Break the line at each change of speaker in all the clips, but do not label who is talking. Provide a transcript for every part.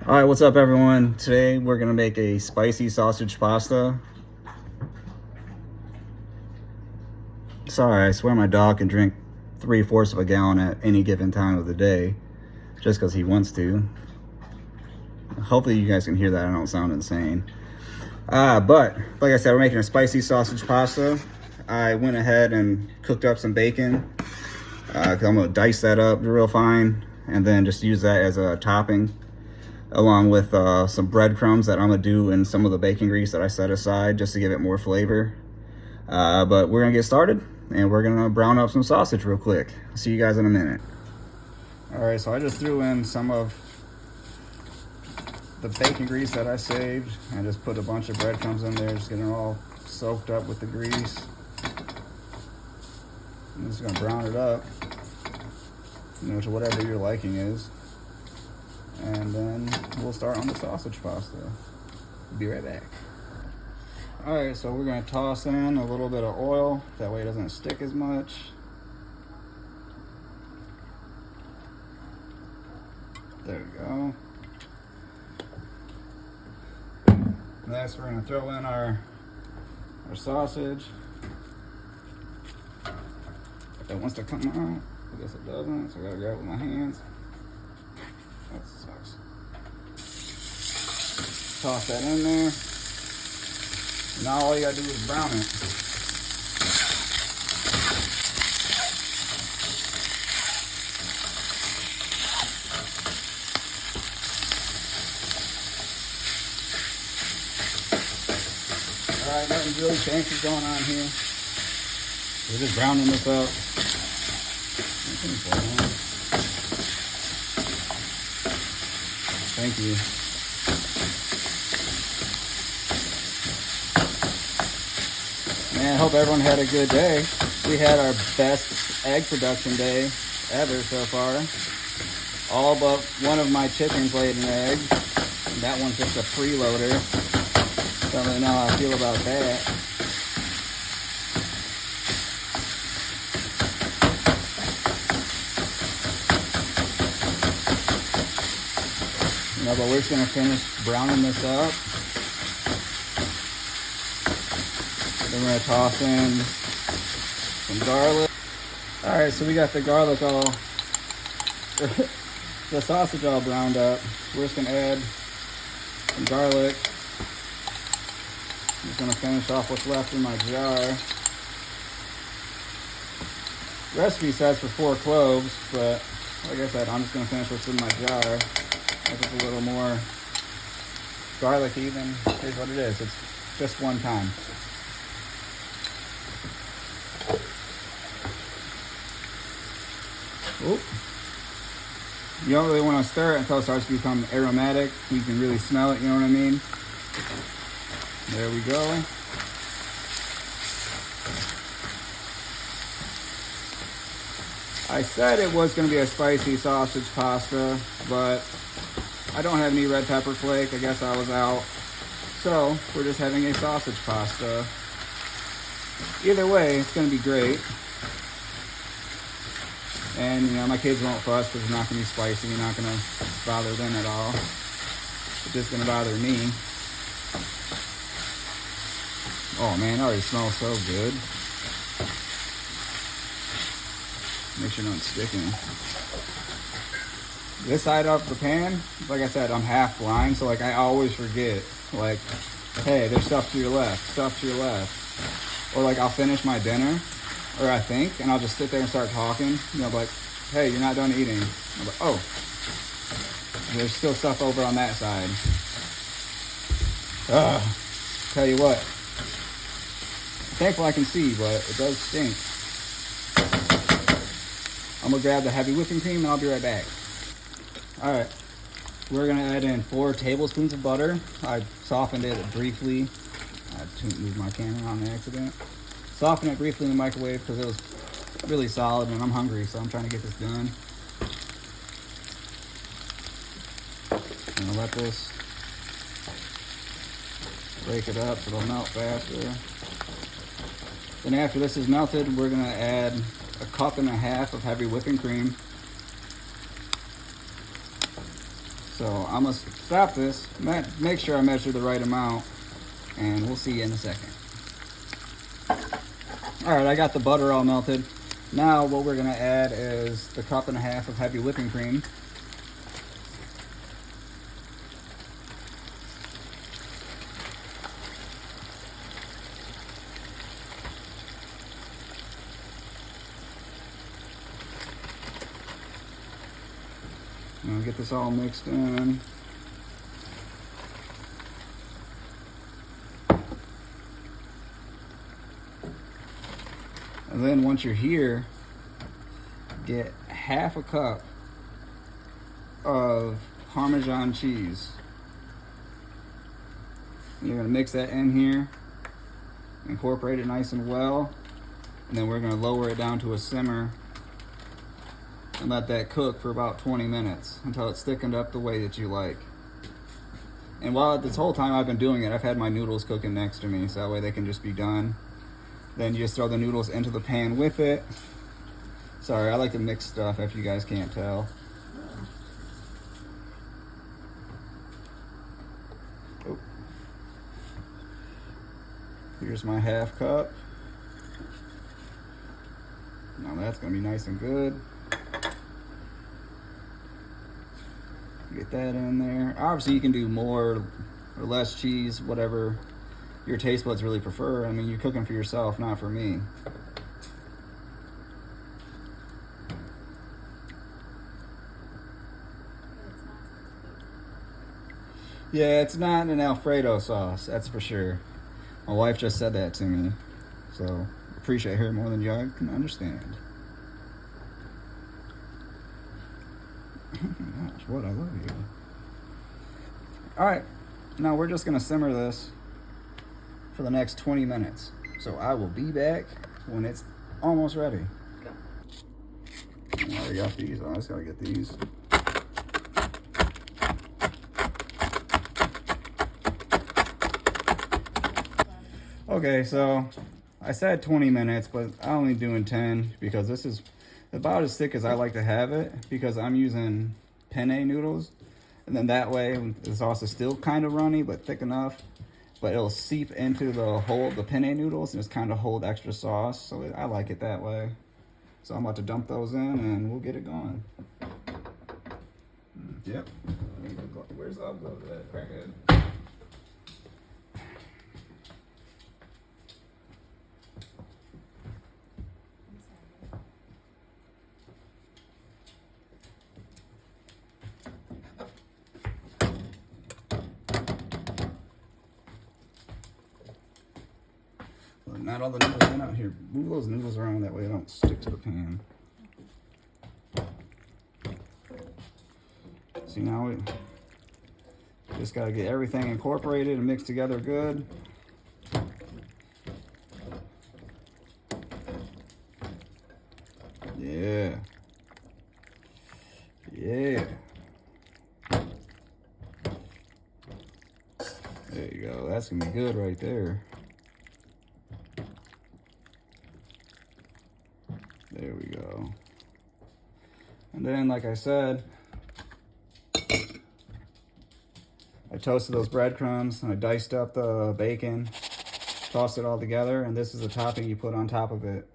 All right, what's up everyone? Today we're gonna make a spicy sausage pasta. Sorry, I swear my dog can drink 3/4 of a gallon at any given time of the day, just because he wants to. Hopefully you guys can hear that, I don't sound insane. But like I said, we're making a spicy sausage pasta. I went ahead and cooked up some bacon. Cause I'm gonna dice that up real fine and then just use that as a topping, along with some breadcrumbs that I'm gonna do in some of the bacon grease that I set aside just to give it more flavor. But we're gonna get started and we're gonna brown up some sausage real quick. I'll see you guys in a minute. All right, so I just threw in some of the bacon grease that I saved and just put a bunch of breadcrumbs in there, just getting it all soaked up with the grease. I'm just gonna brown it up, to whatever your liking is. And then we'll start on the sausage pasta. Be right back. All right, so we're gonna toss in a little bit of oil, that way it doesn't stick as much. There we go. Next, we're gonna throw in our sausage. If it wants to come out, I guess it doesn't, so I gotta grab it with my hands. That sucks. Toss that in there. Now all you gotta do is brown it. Alright, nothing really fancy going on here. We're just browning this up. Thank you. Man, I hope everyone had a good day. We had our best egg production day ever so far. All but one of my chickens laid an egg. And that one's just a freeloader. Don't really know how I feel about that. But we're just gonna finish browning this up. Then we're gonna toss in some garlic. All right, so we got the garlic all, the sausage all browned up. We're just gonna add some garlic. I'm just gonna finish off what's left in my jar. Recipe says for 4 cloves, but like I said, I'm just gonna finish what's in my jar. Just a little more garlicky, then here's what it is. It's just one time. Oop. You don't really want to stir it until it starts to become aromatic. You can really smell it, you know what I mean? There we go. I said it was going to be a spicy sausage pasta, but I don't have any red pepper flake. I guess I was out. So we're just having a sausage pasta. Either way, it's going to be great. And my kids won't fuss because it's not going to be spicy. You're not going to bother them at all. It's just going to bother me. Oh man, it already smells so good. Make sure nothing's sticking. This side of the pan, like I said, I'm half blind, so I always forget, hey, there's stuff to your left, stuff to your left. Or I'll finish my dinner, or I think, and I'll just sit there and start talking, hey, you're not done eating. I'm like, oh, there's still stuff over on that side. Tell you what, thankful I can see, but it does stink. I'm gonna grab the heavy whipping cream and I'll be right back. All right, we're gonna add in 4 tablespoons of butter. I softened it briefly. I moved my camera on accident. Softened it briefly in the microwave because it was really solid and I'm hungry, so I'm trying to get this done. I'm gonna let this break it up so it'll melt faster. Then after this is melted, we're gonna add 1.5 cups of heavy whipping cream. So I'm gonna stop this, make sure I measure the right amount, and we'll see you in a second. All right, I got the butter all melted. Now what we're gonna add is the 1.5 cups of heavy whipping cream. Now get this all mixed in. And then once you're here, get 1/2 cup of Parmesan cheese. And you're gonna mix that in here, incorporate it nice and well, and then we're gonna lower it down to a simmer and let that cook for about 20 minutes until it's thickened up the way that you like. And while this whole time I've been doing it, I've had my noodles cooking next to me, so that way they can just be done. Then you just throw the noodles into the pan with it. Sorry, I like to mix stuff if you guys can't tell. Oh. Here's my 1/2 cup. Now that's gonna be nice and good. Get that in there. Obviously you can do more or less cheese, whatever your taste buds really prefer. I mean, you're cooking for yourself, not for me. Yeah, it's not an Alfredo sauce, that's for sure. My wife just said that to me, so appreciate her more than you can understand. Oh my gosh, what, I love you. All right, now we're just gonna simmer this for the next 20 minutes. So I will be back when it's almost ready. I already got these, I just gotta get these. Okay, so I said 20 minutes, but I'm only doing 10 because this is about as thick as I like to have it because I'm using penne noodles. And then that way the sauce is still kind of runny, but thick enough, but it'll seep into the penne noodles and just kind of hold extra sauce. So I like it that way. So I'm about to dump those in and we'll get it going. Yep. Where's the upload of that crackhead? Not all the noodles in out here. Move those noodles around, that way they don't stick to the pan. See, now we just got to get everything incorporated and mixed together good. Yeah. Yeah. There you go. That's going to be good right there. There we go. And then, like I said, I toasted those breadcrumbs and I diced up the bacon, tossed it all together, and this is the topping you put on top of it.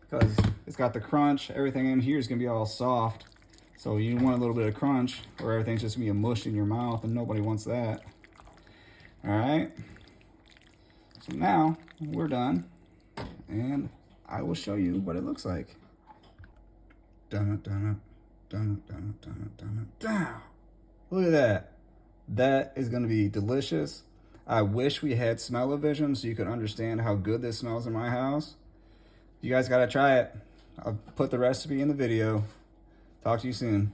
Because it's got the crunch, everything in here is gonna be all soft. So you want a little bit of crunch or everything's just gonna be a mush in your mouth, and nobody wants that. All right. So now we're done, and I will show you what it looks like. Dun dun dun dun dun dun dun. Look at that. That is going to be delicious. I wish we had smell-o-vision so you could understand how good this smells in my house. You guys got to try it. I'll put the recipe in the video. Talk to you soon.